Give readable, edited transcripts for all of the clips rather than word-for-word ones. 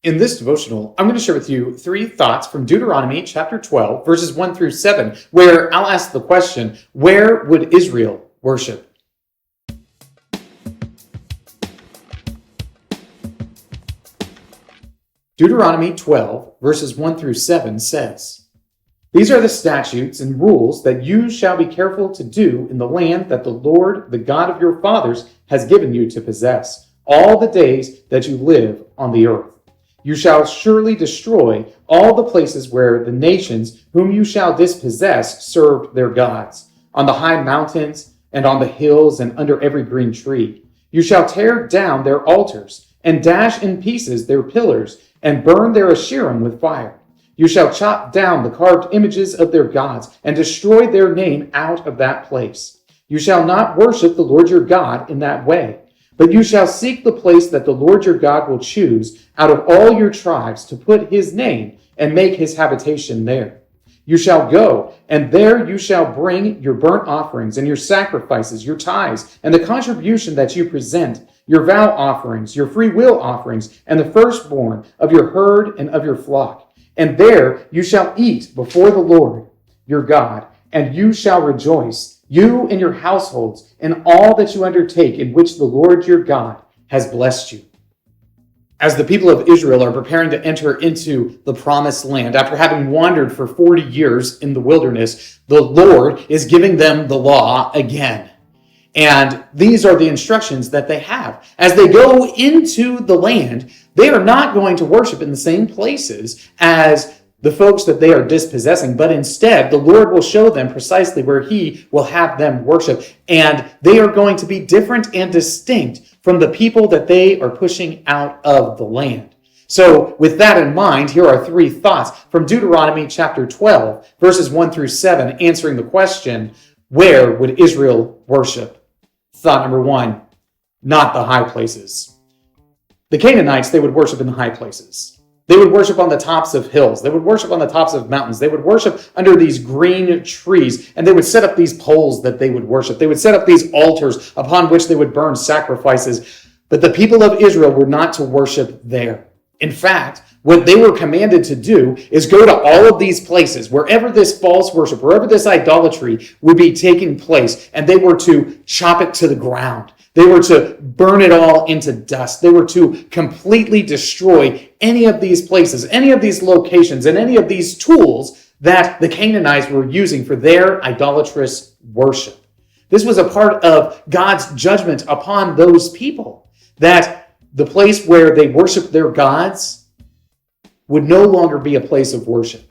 In this devotional, I'm going to share with you 3 thoughts from Deuteronomy chapter 12, verses 1 through 7, where I'll ask the question, where would Israel worship? Deuteronomy 12, verses 1 through 7 says, "These are the statutes and rules that you shall be careful to do in the land that the Lord, the God of your fathers, has given you to possess, all the days that you live on the earth. You shall surely destroy all the places where the nations whom you shall dispossess served their gods, on the high mountains and on the hills and under every green tree. You shall tear down their altars and dash in pieces their pillars and burn their Asherim with fire. You shall chop down the carved images of their gods and destroy their name out of that place. You shall not worship the Lord your God in that way. But you shall seek the place that the Lord your God will choose out of all your tribes to put his name and make his habitation there. You shall go, and there you shall bring your burnt offerings and your sacrifices, your tithes, and the contribution that you present, your vow offerings, your free will offerings, and the firstborn of your herd and of your flock. And there you shall eat before the Lord your God, and you shall rejoice, you and your households, in all that you undertake in which the Lord your God has blessed you." As the people of Israel are preparing to enter into the promised land, after having wandered for 40 years in the wilderness, the Lord is giving them the law again. And these are the instructions that they have. As they go into the land, they are not going to worship in the same places as the folks that they are dispossessing, but instead the Lord will show them precisely where he will have them worship. And they are going to be different and distinct from the people that they are pushing out of the land. So with that in mind, here are 3 thoughts from Deuteronomy chapter 12, verses 1 through 7, answering the question, where would Israel worship? Thought number 1, not the high places. The Canaanites, they would worship in the high places. They would worship on the tops of hills. They would worship on the tops of mountains. They would worship under these green trees, and they would set up these poles that they would worship. They would set up these altars upon which they would burn sacrifices. But the people of Israel were not to worship there. In fact, what they were commanded to do is go to all of these places, wherever this false worship, wherever this idolatry would be taking place, and they were to chop it to the ground. They were to burn it all into dust. They were to completely destroy any of these places, any of these locations, and any of these tools that the Canaanites were using for their idolatrous worship. This was a part of God's judgment upon those people, that the place where they worshiped their gods would no longer be a place of worship.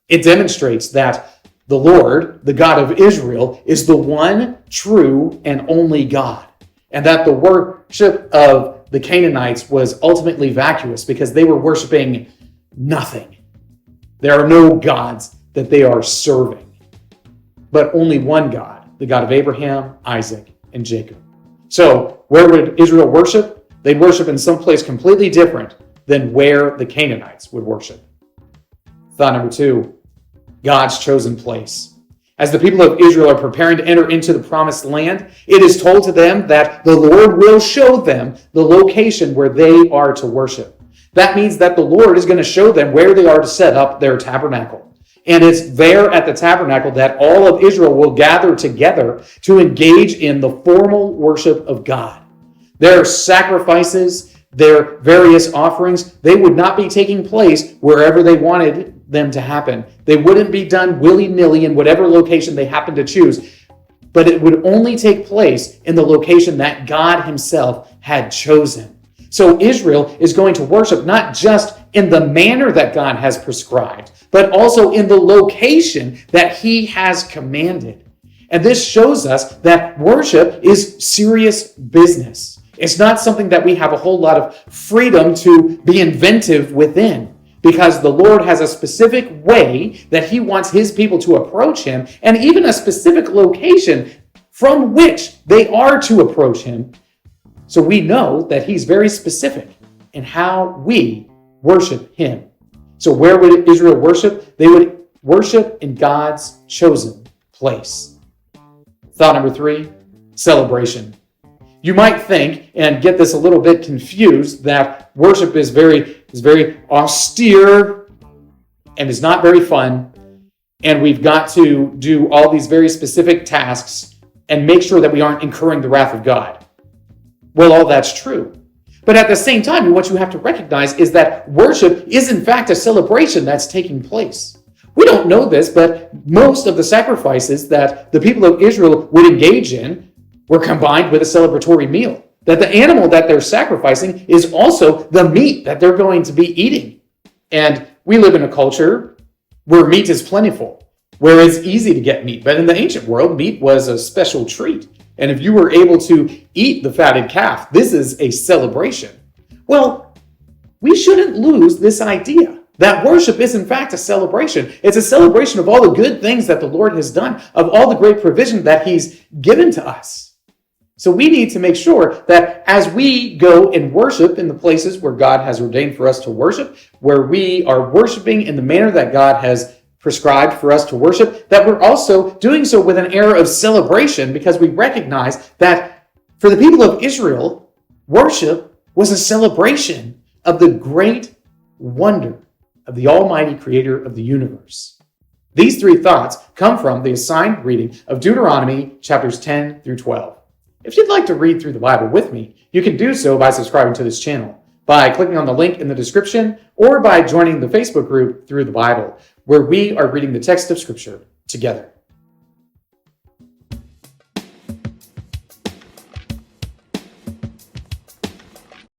It demonstrates that the Lord, the God of Israel, is the one true and only God, and that the worship of the Canaanites was ultimately vacuous because they were worshiping nothing. There are no gods that they are serving, but only one God, the God of Abraham, Isaac, and Jacob. So where would Israel worship? They'd worship in some place completely different than where the Canaanites would worship. Thought number 2, God's chosen place. As the people of Israel are preparing to enter into the promised land, it is told to them that the Lord will show them the location where they are to worship. That means that the Lord is going to show them where they are to set up their tabernacle. And it's there at the tabernacle that all of Israel will gather together to engage in the formal worship of God. Their sacrifices, their various offerings, they would not be taking place wherever they wanted them to happen. They wouldn't be done willy-nilly in whatever location they happen to choose, but it would only take place in the location that God himself had chosen. So Israel is going to worship not just in the manner that God has prescribed, but also in the location that he has commanded. And this shows us that worship is serious business. It's not something that we have a whole lot of freedom to be inventive within, because the Lord has a specific way that he wants his people to approach him, and even a specific location from which they are to approach him. So we know that he's very specific in how we worship him. So where would Israel worship? They would worship in God's chosen place. Thought number 3, celebration. You might think, and get this a little bit confused, that worship is very is very austere and is not very fun. And we've got to do all these very specific tasks and make sure that we aren't incurring the wrath of God. Well, all that's true. But at the same time, what you have to recognize is that worship is in fact a celebration that's taking place. We don't know this, but most of the sacrifices that the people of Israel would engage in were combined with a celebratory meal. That the animal that they're sacrificing is also the meat that they're going to be eating. And we live in a culture where meat is plentiful, where it's easy to get meat. But in the ancient world, meat was a special treat. And if you were able to eat the fatted calf, this is a celebration. Well, we shouldn't lose this idea that worship is in fact a celebration. It's a celebration of all the good things that the Lord has done, of all the great provision that He's given to us. So we need to make sure that as we go and worship in the places where God has ordained for us to worship, where we are worshiping in the manner that God has prescribed for us to worship, that we're also doing so with an air of celebration, because we recognize that for the people of Israel, worship was a celebration of the great wonder of the Almighty Creator of the universe. These three thoughts come from the assigned reading of Deuteronomy chapters 10 through 12. If you'd like to read through the Bible with me, you can do so by subscribing to this channel, by clicking on the link in the description, or by joining the Facebook group Through the Bible, where we are reading the text of Scripture together.